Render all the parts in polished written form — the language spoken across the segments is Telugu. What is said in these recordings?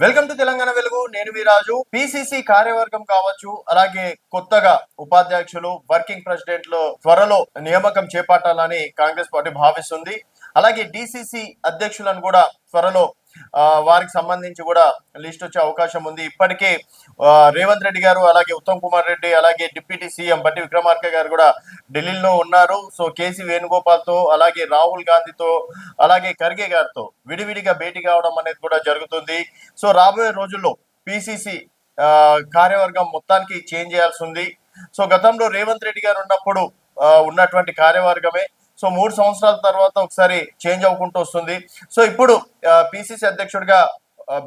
వెల్కమ్ టు తెలంగాణ వెలుగు. నేను మీ రాజు. పిసిసి కార్యవర్గం కావచ్చు, అలాగే కొత్తగా ఉపాధ్యక్షులు, వర్కింగ్ ప్రెసిడెంట్లు త్వరలో నియామకం చేపట్టాలని కాంగ్రెస్ పార్టీ భావిస్తుంది. అలాగే డిసిసి అధ్యక్షులను కూడా త్వరలో వారికి సంబంధించి కూడా లిస్ట్ వచ్చే అవకాశం ఉంది. ఇప్పటికే రేవంత్ రెడ్డి గారు, అలాగే ఉత్తమ్ కుమార్ రెడ్డి, అలాగే డిప్యూటీ సీఎం బట్టి విక్రమార్క గారు కూడా ఢిల్లీలో ఉన్నారు. సో కేసీ వేణుగోపాల్ తో, అలాగే రాహుల్ గాంధీతో, అలాగే ఖర్గే గారితో విడివిడిగా భేటీ కావడం అనేది కూడా జరుగుతుంది. సో రాబోయే రోజుల్లో పిసిసి కార్యవర్గం మొత్తానికి చేంజ్ చేయాల్సి ఉంది. సో గతంలో రేవంత్ రెడ్డి గారు ఉన్నప్పుడు ఉన్నటువంటి కార్యవర్గమే సో 3 సంవత్సరాల తర్వాత ఒకసారి చేంజ్ అవ్వకుంటూ వస్తుంది. సో ఇప్పుడు పిసిసి అధ్యక్షుడిగా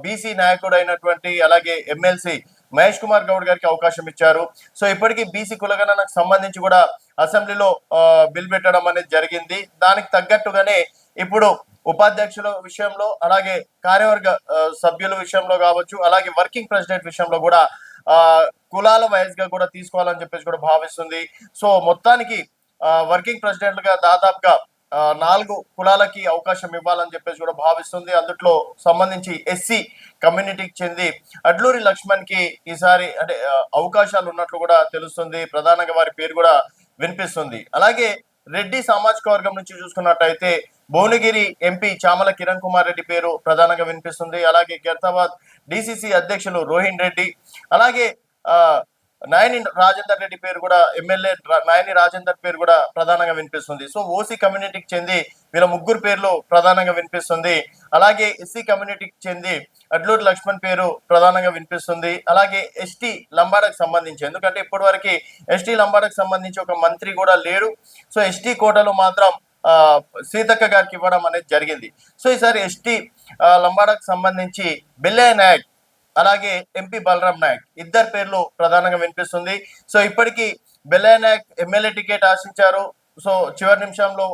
బీసీ నాయకుడు అయినటువంటి, అలాగే ఎమ్మెల్సీ మహేష్ కుమార్ గౌడ్ గారికి అవకాశం ఇచ్చారు. సో ఇప్పటికీ బీసీ కులగణనకు సంబంధించి కూడా అసెంబ్లీలో బిల్ పెట్టడం అనేది జరిగింది. దానికి తగ్గట్టుగానే ఇప్పుడు ఉపాధ్యక్షుల విషయంలో, అలాగే కార్యవర్గ సభ్యుల విషయంలో కావచ్చు, అలాగే వర్కింగ్ ప్రెసిడెంట్ విషయంలో కూడా కులాల వైజ్ గా కూడా తీసుకోవాలని చెప్పేసి కూడా భావిస్తుంది. సో మొత్తానికి వర్కింగ్ ప్రెసిడెంట్లుగా దాదాపుగా 4 కులాలకి అవకాశం ఇవ్వాలని చెప్పేసి కూడా భావిస్తుంది. అందులో సంబంధించి ఎస్సీ కమ్యూనిటీకి చెంది అడ్లూరి లక్ష్మణ్ కి ఈసారి అంటే అవకాశాలు ఉన్నట్లు కూడా తెలుస్తుంది. ప్రధానంగా వారి పేరు కూడా వినిపిస్తుంది. అలాగే రెడ్డి సామాజిక వర్గం నుంచి చూసుకున్నట్టయితే భువనగిరి ఎంపీ చామల కిరణ్ కుమార్ రెడ్డి పేరు ప్రధానంగా వినిపిస్తుంది. అలాగే ఖైరతాబాద్ డిసిసి అధ్యక్షులు రోహిన్ రెడ్డి, అలాగే నాయని రాజేందర్ రెడ్డి పేరు కూడా, ఎమ్మెల్యే నాయని రాజేందర్ పేరు కూడా ప్రధానంగా వినిపిస్తుంది. సో ఓసీ కమ్యూనిటీకి చెంది వీళ్ళ ముగ్గురు పేర్లు ప్రధానంగా వినిపిస్తుంది. అలాగే ఎస్సీ కమ్యూనిటీకి చెంది అడ్లూరి లక్ష్మణ్ పేరు ప్రధానంగా వినిపిస్తుంది. అలాగే ఎస్టీ లంబాడకు సంబంధించి, ఎందుకంటే ఇప్పటి వరకు ఎస్టీ లంబాడకు సంబంధించి ఒక మంత్రి కూడా లేడు. సో ఎస్టీ కోటలో మాత్రం సీతక్క గారికి ఇవ్వడం అనేది జరిగింది. సో ఈసారి ఎస్టీ లంబాడకు సంబంధించి బెల్లయ్య నాయక్, అలాగే ఎంపీ బలరాం నాయక్ ఇద్దరు పేర్లు ప్రధానంగా వినిపిస్తుంది. సో ఇప్పటికీ బెల్లయ్య నాయక్ ఎమ్మెల్యే టికెట్ ఆశించారు. సో చివరి నిమిషంలో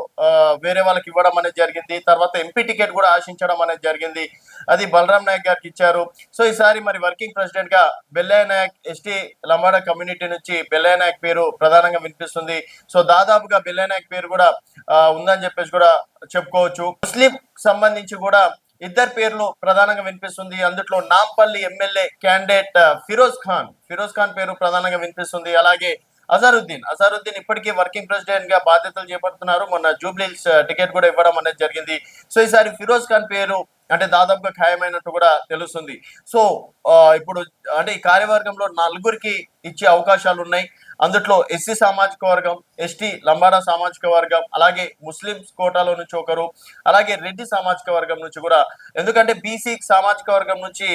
వేరే వాళ్ళకి ఇవ్వడం అనేది జరిగింది. తర్వాత ఎంపీ టికెట్ కూడా ఆశించడం అనేది జరిగింది. అది బలరాం నాయక్ గారికి ఇచ్చారు. సో ఈసారి మరి వర్కింగ్ ప్రెసిడెంట్ గా బెల్లయ్య నాయక్, ఎస్టీ లంబాడా కమ్యూనిటీ నుంచి బెల్లయ్య నాయక్ పేరు ప్రధానంగా వినిపిస్తుంది. సో దాదాపుగా బెల్లయ్య నాయక్ పేరు కూడా ఉందని చెప్పేసి కూడా చెప్పుకోవచ్చు. ముస్లిం సంబంధించి కూడా ఇద్దరు పేర్లు ప్రధానంగా వినిపిస్తుంది. అందులో నాంపల్లి ఎమ్మెల్యే క్యాండిడేట్ ఫిరోజ్ ఖాన్ పేరు ప్రధానంగా వినిపిస్తుంది. అలాగే అజారుద్దీన్ ఇప్పటికీ వర్కింగ్ ప్రెసిడెంట్ గా బాధ్యతలు చేపడుతున్నారు. మొన్న జూబ్లీహిల్స్ టికెట్ కూడా ఇవ్వడం అనేది జరిగింది. సో ఈసారి ఫిరోజ్ ఖాన్ పేరు అంటే దాదాపుగా ఖాయమైనట్టు కూడా తెలుస్తుంది. సో ఇప్పుడు అంటే ఈ కార్యవర్గంలో 4గురికి ఇచ్చే అవకాశాలు ఉన్నాయి. అందులో ఎస్సీ సామాజిక వర్గం, ఎస్టీ లంబాడా సామాజిక వర్గం, అలాగే ముస్లింస్ కోటాలో నుంచి ఒకరు, అలాగే రెడ్డి సామాజిక వర్గం నుంచి కూడా. ఎందుకంటే బీసీ సామాజిక వర్గం నుంచి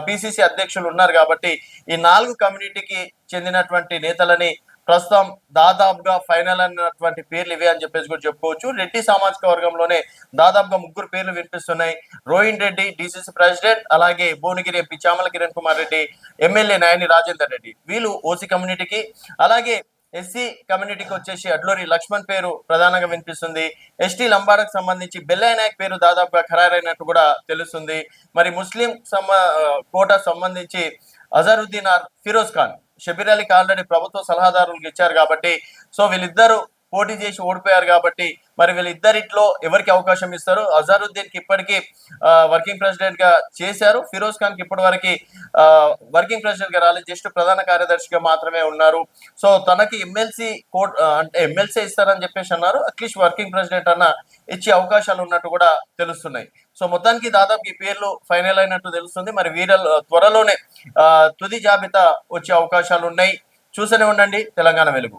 పిసిసి అధ్యక్షులు ఉన్నారు కాబట్టి ఈ 4 కమ్యూనిటీకి చెందినటువంటి నేతలని ప్రస్తుతం దాదాపుగా ఫైనల్ అన్నటువంటి పేర్లు ఇవే అని చెప్పేసి కూడా చెప్పుకోవచ్చు. రెడ్డి సామాజిక వర్గంలోనే దాదాపుగా 3 పేర్లు వినిపిస్తున్నాయి. రోహిన్ రెడ్డి డిసిసి ప్రెసిడెంట్, అలాగే భువనగిరి ఎంపీ చామల కిరణ్ కుమార్ రెడ్డి, ఎమ్మెల్యే నాయని రాజేందర్ రెడ్డి వీళ్ళు ఓసీ కమ్యూనిటీకి. అలాగే ఎస్సీ కమ్యూనిటీకి వచ్చేసి అడ్లూరి లక్ష్మణ్ పేరు ప్రధానంగా వినిపిస్తుంది. ఎస్టీ లంబాడకు సంబంధించి బెల్లయ్య నాయక్ పేరు దాదాపుగా ఖరారైనట్టు కూడా తెలుస్తుంది. మరి ముస్లిం కోటా సంబంధించి అజరుద్దీన్ ఆర్ ఫిరోజ్ ఖాన్, షబీర్ అలీకి ఆల్రెడీ ప్రభుత్వ సలహాదారులకు ఇచ్చారు కాబట్టి, సో వీళ్ళిద్దరూ పోటీ చేసి ఓడిపోయారు కాబట్టి మరి వీళ్ళిద్దరిట్లో ఎవరికి అవకాశం ఇస్తారు? అజారుద్దీన్ కి ఇప్పటికీ వర్కింగ్ ప్రెసిడెంట్ గా చేశారు. ఫిరోజ్ ఖాన్ కి ఇప్పటి వరకు వర్కింగ్ ప్రెసిడెంట్ గా రాలేదు, జస్ట్ ప్రధాన కార్యదర్శిగా మాత్రమే ఉన్నారు. సో తనకి ఎమ్మెల్సీ అంటే ఎమ్మెల్సీ ఇస్తారని చెప్పేసి అన్నారు. అట్లీస్ట్ వర్కింగ్ ప్రెసిడెంట్ అన్న ఇచ్చే అవకాశాలు ఉన్నట్టు కూడా తెలుస్తున్నాయి. సో మొత్తానికి దాదాపు ఈ పేర్లు ఫైనల్ అయినట్టు తెలుస్తుంది. మరి వీరల్ త్వరలోనే తుది జాబితా వచ్చే అవకాశాలు ఉన్నాయి. చూస్తూనే ఉండండి తెలంగాణ వెలుగు.